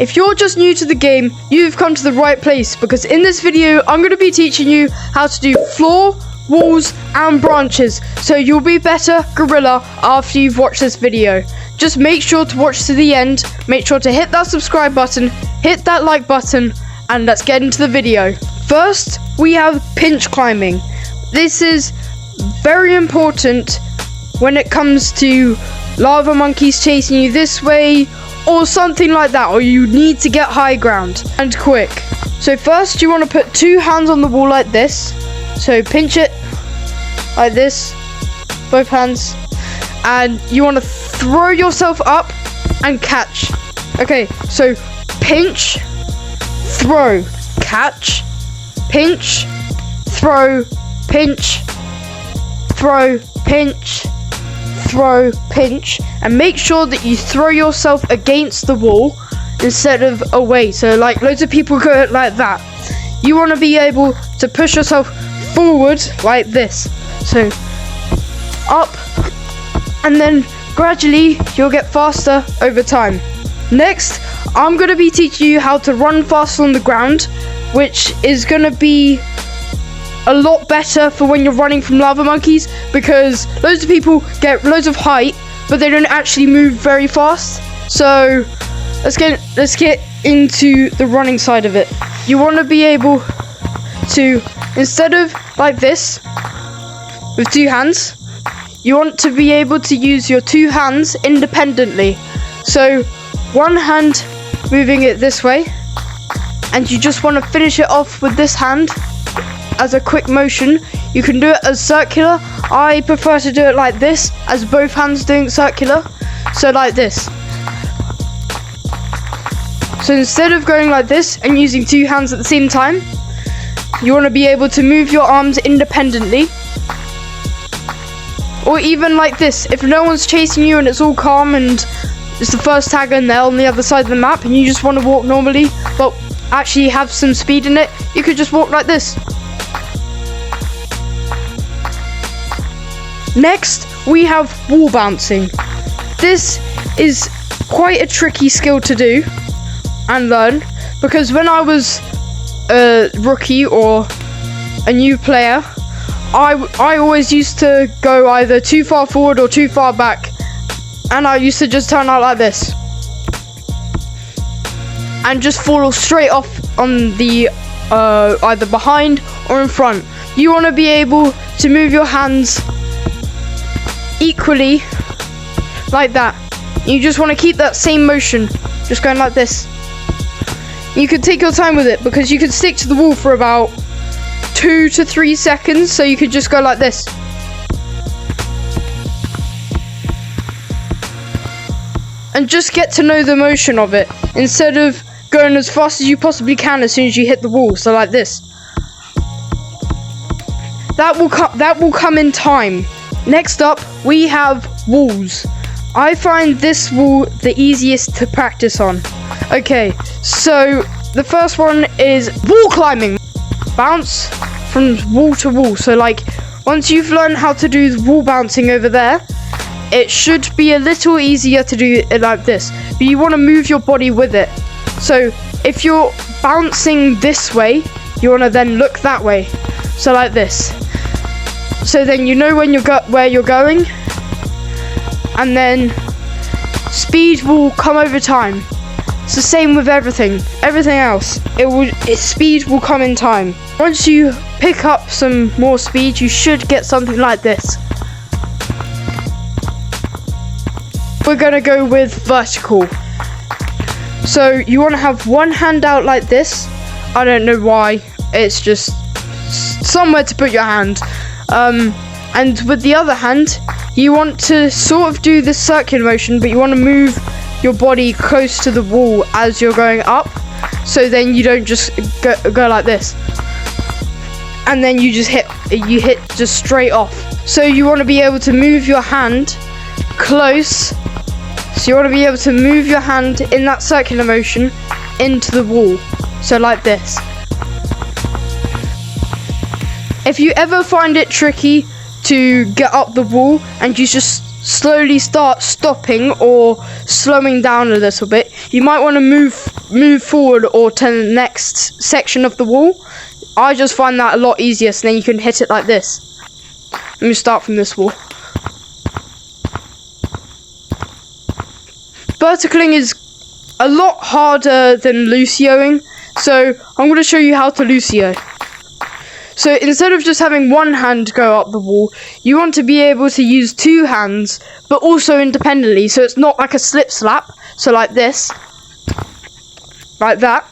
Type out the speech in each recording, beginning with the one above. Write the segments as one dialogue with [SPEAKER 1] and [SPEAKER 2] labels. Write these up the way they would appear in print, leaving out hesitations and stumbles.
[SPEAKER 1] If you're just new to the game, you've come to the right place, because in this video I'm going to be teaching you how to do floor, walls and branches, so you'll be better gorilla after you've watched this video. Just make sure to watch to the end, make sure to hit that subscribe button, hit that like button, and let's get into the video. First, we have pinch climbing. This is very important when it comes to lava monkeys chasing you this way or something like that, or you need to get high ground and quick. So first you want to put two hands on the wall like this. So pinch it like this, both hands, and you want to throw yourself up and catch. Okay, so pinch, throw, catch, pinch, throw, pinch, throw, pinch, throw, pinch, and make sure that you throw yourself against the wall instead of away. So like loads of people go like that. You want to be able to push yourself forward like this. So up, and then gradually you'll get faster over time. Next, I'm going to be teaching you how to run faster on the ground, which is going to be a lot better for when you're running from lava monkeys, because loads of people get loads of height but they don't actually move very fast. So let's get into the running side of it. You want to be able to, instead of like this with two hands, you want to be able to use your two hands independently. So one hand moving it this way, and you just want to finish it off with this hand as a quick motion. You can do it as circular. I prefer to do it like this, as both hands doing circular. So like this. So instead of going like this and using two hands at the same time, you want to be able to move your arms independently. Or even like this, if no one's chasing you and it's all calm and it's the first tag and they're on the other side of the map and you just want to walk normally but actually have some speed in it, you could just walk like this. Next, we have wall bouncing. This is quite a tricky skill to do and learn, because when I was a rookie or a new player, I always used to go either too far forward or too far back, and I used to just turn out like this and just fall straight off on the either behind or in front. You want to be able to move your hands equally like that. You just want to keep that same motion, just going like this. You can take your time with it, because you can stick to the wall for about 2 to 3 seconds, so you could just go like this. And just get to know the motion of it, instead of going as fast as you possibly can as soon as you hit the wall. So like this. That will come in time. Next up, we have walls. I find this wall the easiest to practice on. Okay, so the first one is wall climbing. Bounce from wall to wall. So like, once you've learned how to do the wall bouncing over there, it should be a little easier to do it like this. But you want to move your body with it. So if you're bouncing this way, you want to then look that way. So like this. So then you know when where you're going, and then speed will come over time. It's the same with everything else. Speed will come in time. Once you pick up some more speed, you should get something like this. We're gonna go with vertical. So you want to have one hand out like this. I don't know why. It's just somewhere to put your hand. And with the other hand, you want to sort of do this circular motion, but you want to move your body close to the wall as you're going up, so then you don't just go like this, and then you hit just straight off. So you want to be able to move your hand close. So you want to be able to move your hand in that circular motion into the wall. So like this. If you ever find it tricky to get up the wall and you just slowly start stopping or slowing down a little bit, you might want to move forward or to the next section of the wall. I just find that a lot easier, so then you can hit it like this. Let me start from this wall. Verticaling is a lot harder than Lucioing, so I'm going to show you how to Lucio. So instead of just having one hand go up the wall, you want to be able to use two hands, but also independently, so it's not like a slip slap. So like this, like that.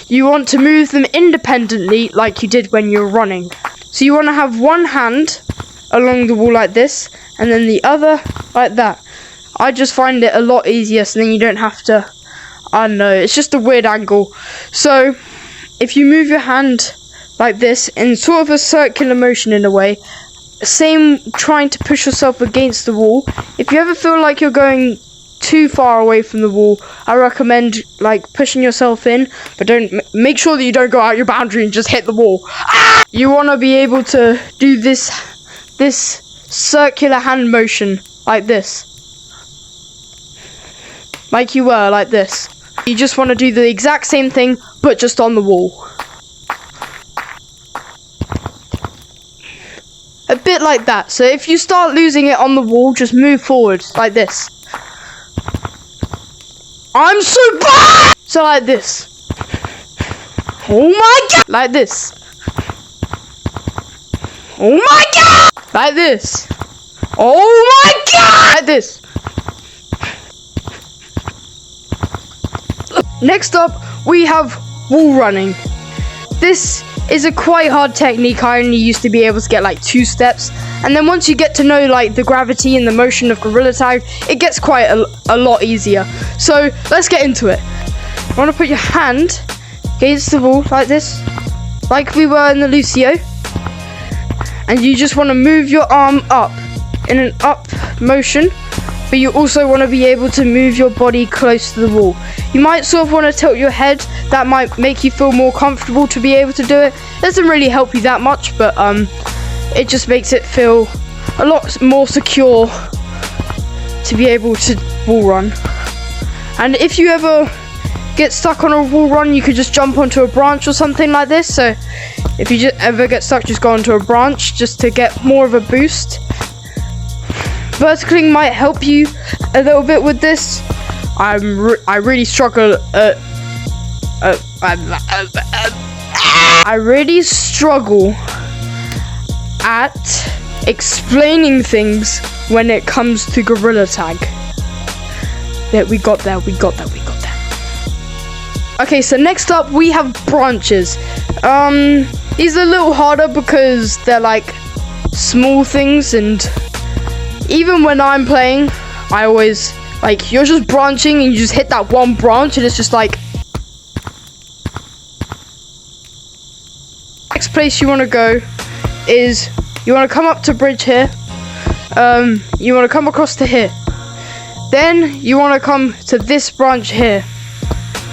[SPEAKER 1] You want to move them independently like you did when you were running. So you want to have one hand along the wall like this, and then the other like that. I just find it a lot easier, so then you don't have to, I don't know, it's just a weird angle. So if you move your hand like this in sort of a circular motion in a way, same trying to push yourself against the wall. If you ever feel like you're going too far away from the wall, I recommend like pushing yourself in, but don't make sure that you don't go out your boundary and just hit the wall. You want to be able to do this circular hand motion like this, like you were like this. You just want to do the exact same thing, but just on the wall. A bit like that. So if you start losing it on the wall, just move forward like this. I'm so bad! So like this. Oh my god! Like this. Oh my god! Like this. Oh my god! Like this. Next up, we have wall running. This is a quite hard technique. I only used to be able to get like 2 steps, and then once you get to know like the gravity and the motion of Gorilla Tag, it gets quite a lot easier. So let's get into it. You want to put your hand against the wall like this, like we were in the Lucio, and you just want to move your arm up in an up motion, but you also want to be able to move your body close to the wall. You might sort of want to tilt your head. That might make you feel more comfortable to be able to do it. It doesn't really help you that much, but it just makes it feel a lot more secure to be able to wall run. And if you ever get stuck on a wall run, you could just jump onto a branch or something like this. So if you just ever get stuck, just go onto a branch just to get more of a boost. Verticaling might help you a little bit with this. I really struggle I really struggle at explaining things when it comes to Gorilla Tag. We got there. Okay, so next up we have branches. These are a little harder because they're like small things, and even when I'm playing, I always like, you're just branching and you just hit that one branch and it's just like. Next place you want to go is you want to come up to bridge here. You want to come across to here. Then you want to come to this branch here.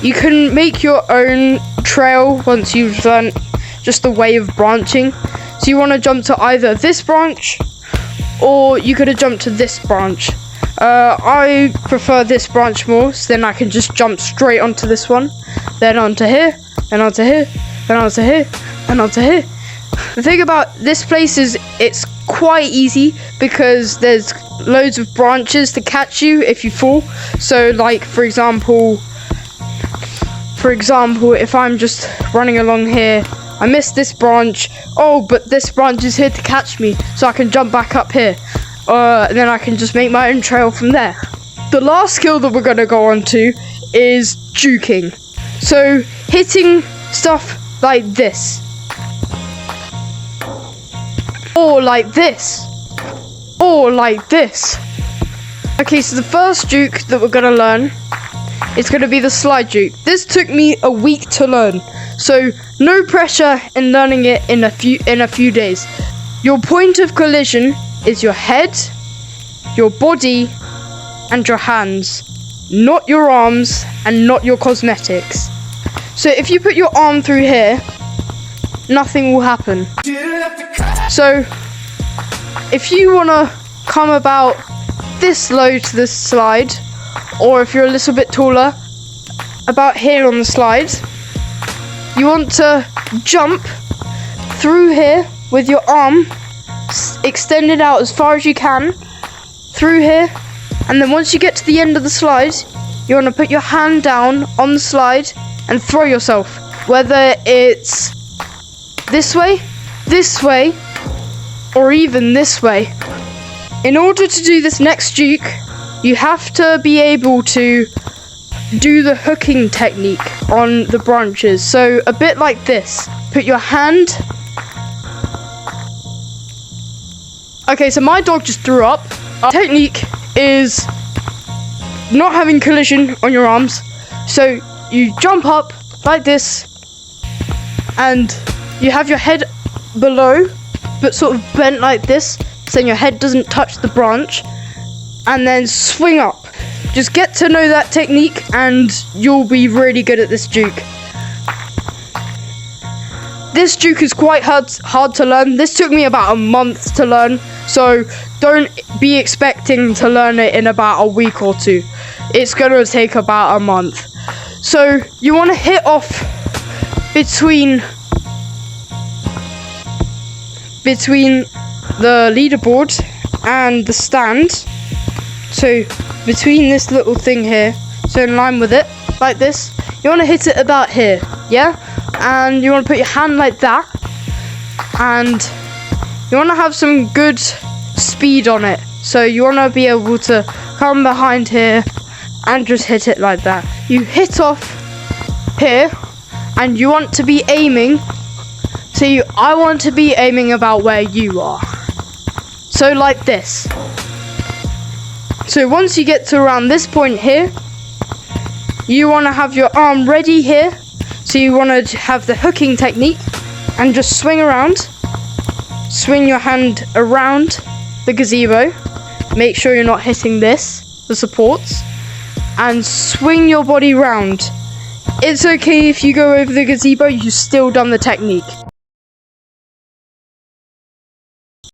[SPEAKER 1] You can make your own trail once you've learned just the way of branching. So you want to jump to either this branch, or you could have jumped to this branch. I prefer this branch more, so then I can just jump straight onto this one, then onto here, then onto here, then onto here, then onto here. The thing about this place is it's quite easy because there's loads of branches to catch you if you fall. So like for example, if I'm just running along here, I missed this branch. Oh, but this branch is here to catch me, so I can jump back up here. And then I can just make my own trail from there. The last skill that we're going to go on to is juking. So hitting stuff like this. Or like this. Or like this. Okay, so the first juke that we're going to learn is going to be the slide juke. This took me a week to learn, so no pressure in learning it in a few days. Your point of collision is your head, your body, and your hands, not your arms and not your cosmetics. So if you put your arm through here, nothing will happen. So if you want to come about this low to the slide, or if you're a little bit taller, about here on the slide, you want to jump through here with your arm extended out as far as you can, through here, and then once you get to the end of the slide, you want to put your hand down on the slide and throw yourself, whether it's this way, or even this way. In order to do this next juke, you have to be able to do the hooking technique on the branches. So a bit like this. Put your hand. Okay, so my dog just threw up. Our technique is not having collision on your arms. So you jump up like this, and you have your head below, but sort of bent like this, so your head doesn't touch the branch, and then swing up. Just get to know that technique and you'll be really good at this juke. This juke is quite hard to learn. This took me about a month to learn, so don't be expecting to learn it in about a week or two. It's gonna take about a month. So you want to hit off between the leaderboard and the stand. So between this little thing here, so in line with it, like this, you want to hit it about here, yeah? And you want to put your hand like that, and you want to have some good speed on it. So you want to be able to come behind here and just hit it like that. You hit off here, and you want to be aiming. See, I want to be aiming about where you are. So like this. So once you get to around this point here, you want to have your arm ready here. So you want to have the hooking technique and just swing around. Swing your hand around the gazebo. Make sure you're not hitting this, the supports. And swing your body round. It's okay if you go over the gazebo, you've still done the technique.